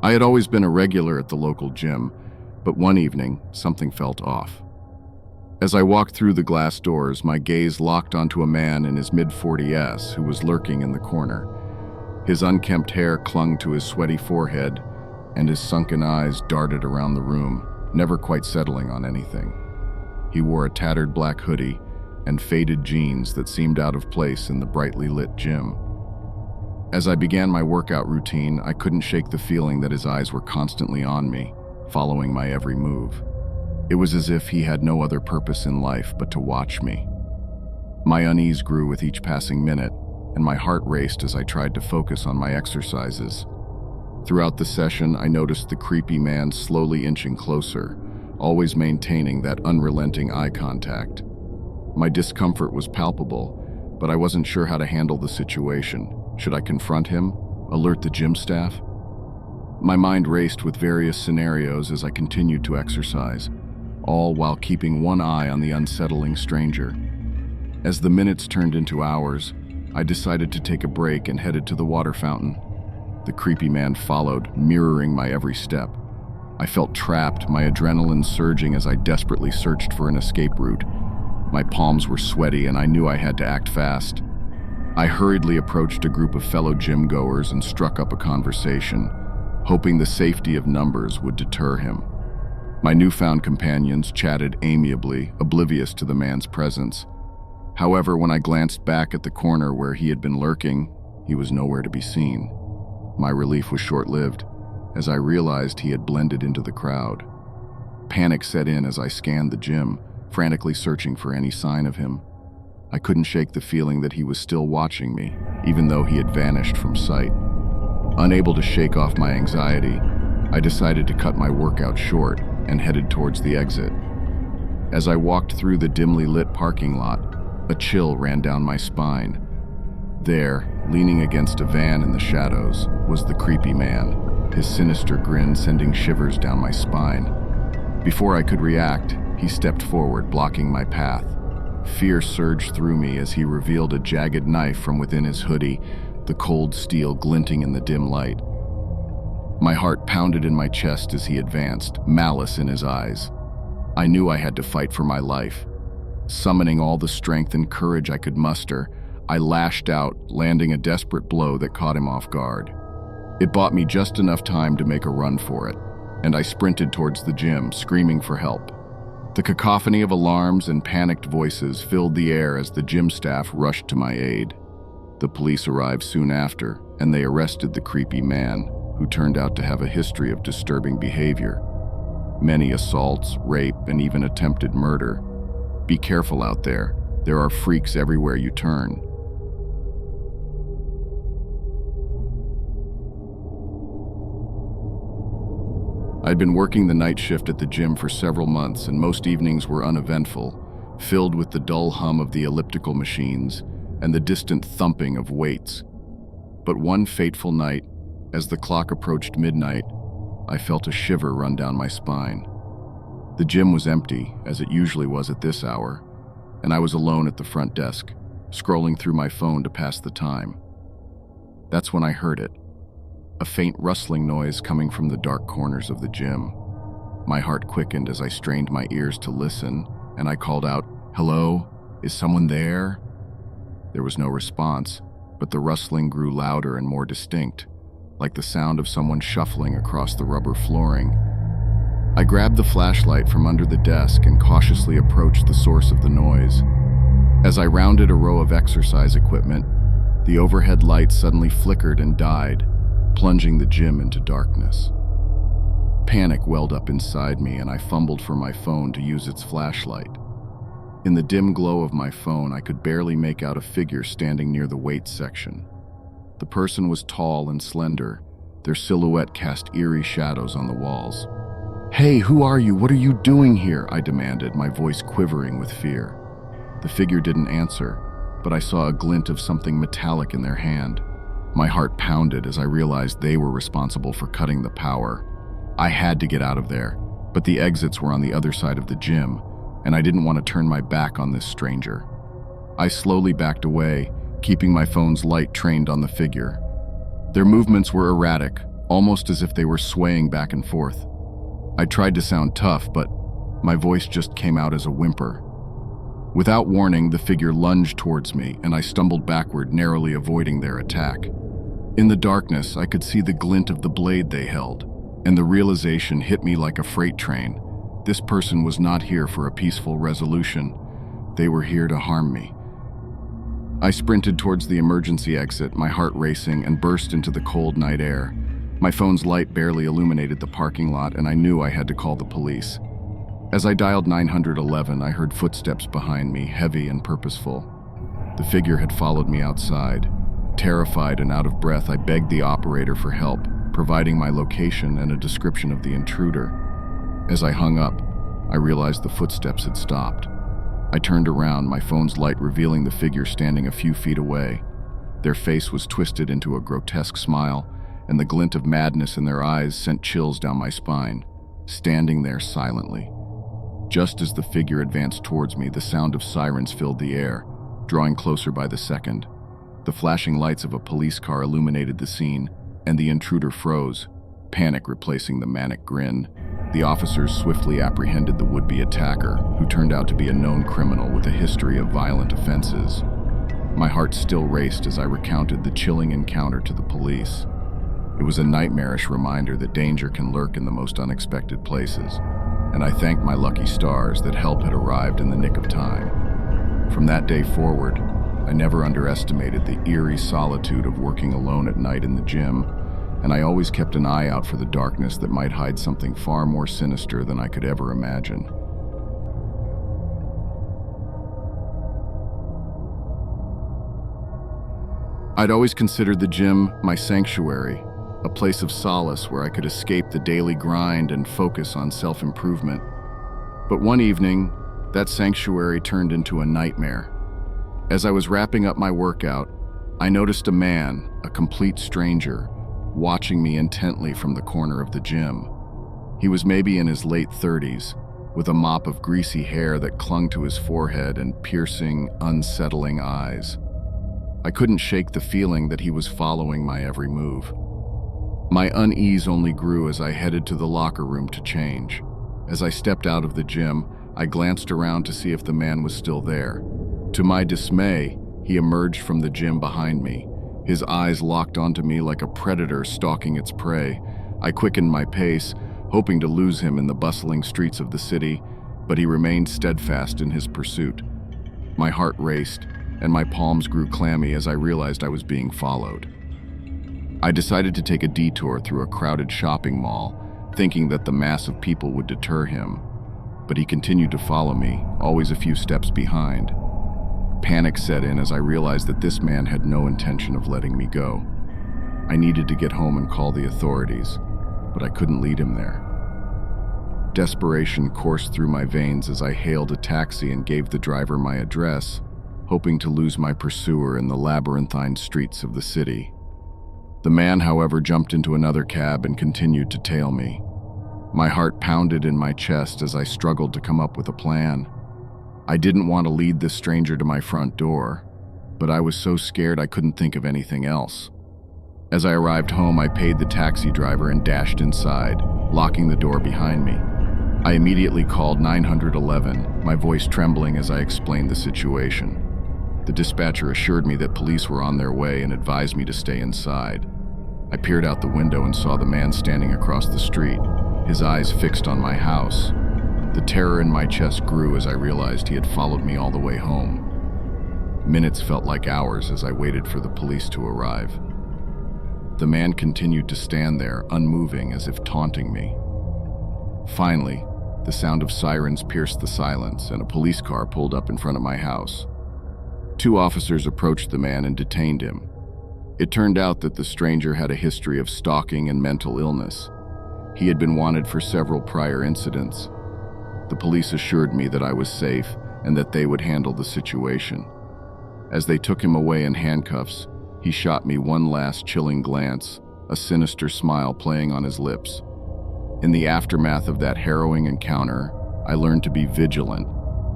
I had always been a regular at the local gym, but one evening, something felt off. As I walked through the glass doors, my gaze locked onto a man in his mid-40s who was lurking in the corner. His unkempt hair clung to his sweaty forehead, and his sunken eyes darted around the room, never quite settling on anything. He wore a tattered black hoodie and faded jeans that seemed out of place in the brightly lit gym. As I began my workout routine, I couldn't shake the feeling that his eyes were constantly on me, following my every move. It was as if he had no other purpose in life but to watch me. My unease grew with each passing minute, and my heart raced as I tried to focus on my exercises. Throughout the session, I noticed the creepy man slowly inching closer, always maintaining that unrelenting eye contact. My discomfort was palpable, but I wasn't sure how to handle the situation. Should I confront him? Alert the gym staff? My mind raced with various scenarios as I continued to exercise, all while keeping one eye on the unsettling stranger. As the minutes turned into hours, I decided to take a break and headed to the water fountain. The creepy man followed, mirroring my every step. I felt trapped, my adrenaline surging as I desperately searched for an escape route. My palms were sweaty and I knew I had to act fast. I hurriedly approached a group of fellow gym goers and struck up a conversation, hoping the safety of numbers would deter him. My newfound companions chatted amiably, oblivious to the man's presence. However, when I glanced back at the corner where he had been lurking, he was nowhere to be seen. My relief was short-lived, as I realized he had blended into the crowd. Panic set in as I scanned the gym, frantically searching for any sign of him. I couldn't shake the feeling that he was still watching me, even though he had vanished from sight. Unable to shake off my anxiety, I decided to cut my workout short and headed towards the exit. As I walked through the dimly lit parking lot, a chill ran down my spine. There, leaning against a van in the shadows, was the creepy man, his sinister grin sending shivers down my spine. Before I could react, he stepped forward, blocking my path. Fear surged through me as he revealed a jagged knife from within his hoodie, the cold steel glinting in the dim light. My heart pounded in my chest as he advanced, malice in his eyes. I knew I had to fight for my life. Summoning all the strength and courage I could muster, I lashed out, landing a desperate blow that caught him off guard. It bought me just enough time to make a run for it, and I sprinted towards the gym, screaming for help. The cacophony of alarms and panicked voices filled the air as the gym staff rushed to my aid. The police arrived soon after, and they arrested the creepy man, who turned out to have a history of disturbing behavior. Many assaults, rape, and even attempted murder. Be careful out there. There are freaks everywhere you turn. I'd been working the night shift at the gym for several months, and most evenings were uneventful, filled with the dull hum of the elliptical machines and the distant thumping of weights. But one fateful night, as the clock approached midnight, I felt a shiver run down my spine. The gym was empty, as it usually was at this hour, and I was alone at the front desk, scrolling through my phone to pass the time. That's when I heard it. A faint rustling noise coming from the dark corners of the gym. My heart quickened as I strained my ears to listen, and I called out, "Hello? Is someone there?" There was no response, but the rustling grew louder and more distinct, like the sound of someone shuffling across the rubber flooring. I grabbed the flashlight from under the desk and cautiously approached the source of the noise. As I rounded a row of exercise equipment, the overhead light suddenly flickered and died, plunging the gym into darkness. Panic welled up inside me, and I fumbled for my phone to use its flashlight. In the dim glow of my phone, I could barely make out a figure standing near the weights section. The person was tall and slender, their silhouette cast eerie shadows on the walls. "Hey, who are you? What are you doing here?" I demanded, my voice quivering with fear. The figure didn't answer, but I saw a glint of something metallic in their hand. My heart pounded as I realized they were responsible for cutting the power. I had to get out of there, but the exits were on the other side of the gym, and I didn't want to turn my back on this stranger. I slowly backed away, keeping my phone's light trained on the figure. Their movements were erratic, almost as if they were swaying back and forth. I tried to sound tough, but my voice just came out as a whimper. Without warning, the figure lunged towards me, and I stumbled backward, narrowly avoiding their attack. In the darkness, I could see the glint of the blade they held, and the realization hit me like a freight train. This person was not here for a peaceful resolution. They were here to harm me. I sprinted towards the emergency exit, my heart racing, and burst into the cold night air. My phone's light barely illuminated the parking lot, and I knew I had to call the police. As I dialed 911, I heard footsteps behind me, heavy and purposeful. The figure had followed me outside. Terrified and out of breath, I begged the operator for help, providing my location and a description of the intruder. As I hung up, I realized the footsteps had stopped. I turned around, my phone's light revealing the figure standing a few feet away. Their face was twisted into a grotesque smile, and the glint of madness in their eyes sent chills down my spine, standing there silently. Just as the figure advanced towards me, the sound of sirens filled the air, drawing closer by the second. The flashing lights of a police car illuminated the scene, and the intruder froze, panic replacing the manic grin. The officers swiftly apprehended the would-be attacker, who turned out to be a known criminal with a history of violent offenses. My heart still raced as I recounted the chilling encounter to the police. It was a nightmarish reminder that danger can lurk in the most unexpected places, and I thanked my lucky stars that help had arrived in the nick of time. From that day forward, I never underestimated the eerie solitude of working alone at night in the gym, and I always kept an eye out for the darkness that might hide something far more sinister than I could ever imagine. I'd always considered the gym my sanctuary, a place of solace where I could escape the daily grind and focus on self-improvement. But one evening, that sanctuary turned into a nightmare. As I was wrapping up my workout, I noticed a man, a complete stranger, watching me intently from the corner of the gym. He was maybe in his late 30s, with a mop of greasy hair that clung to his forehead and piercing, unsettling eyes. I couldn't shake the feeling that he was following my every move. My unease only grew as I headed to the locker room to change. As I stepped out of the gym, I glanced around to see if the man was still there. To my dismay, he emerged from the gym behind me, his eyes locked onto me like a predator stalking its prey. I quickened my pace, hoping to lose him in the bustling streets of the city, but he remained steadfast in his pursuit. My heart raced, and my palms grew clammy as I realized I was being followed. I decided to take a detour through a crowded shopping mall, thinking that the mass of people would deter him, but he continued to follow me, always a few steps behind. Panic set in as I realized that this man had no intention of letting me go. I needed to get home and call the authorities, but I couldn't lead him there. Desperation coursed through my veins as I hailed a taxi and gave the driver my address, hoping to lose my pursuer in the labyrinthine streets of the city. The man, however, jumped into another cab and continued to tail me. My heart pounded in my chest as I struggled to come up with a plan. I didn't want to lead this stranger to my front door, but I was so scared I couldn't think of anything else. As I arrived home, I paid the taxi driver and dashed inside, locking the door behind me. I immediately called 911, my voice trembling as I explained the situation. The dispatcher assured me that police were on their way and advised me to stay inside. I peered out the window and saw the man standing across the street, his eyes fixed on my house. The terror in my chest grew as I realized he had followed me all the way home. Minutes felt like hours as I waited for the police to arrive. The man continued to stand there, unmoving, as if taunting me. Finally, the sound of sirens pierced the silence, and a police car pulled up in front of my house. 2 officers approached the man and detained him. It turned out that the stranger had a history of stalking and mental illness. He had been wanted for several prior incidents. The police assured me that I was safe and that they would handle the situation. As they took him away in handcuffs, he shot me one last chilling glance, a sinister smile playing on his lips. In the aftermath of that harrowing encounter, I learned to be vigilant,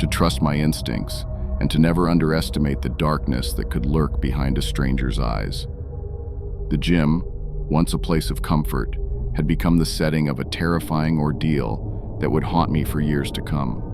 to trust my instincts, and to never underestimate the darkness that could lurk behind a stranger's eyes. The gym, once a place of comfort, had become the setting of a terrifying ordeal that would haunt me for years to come.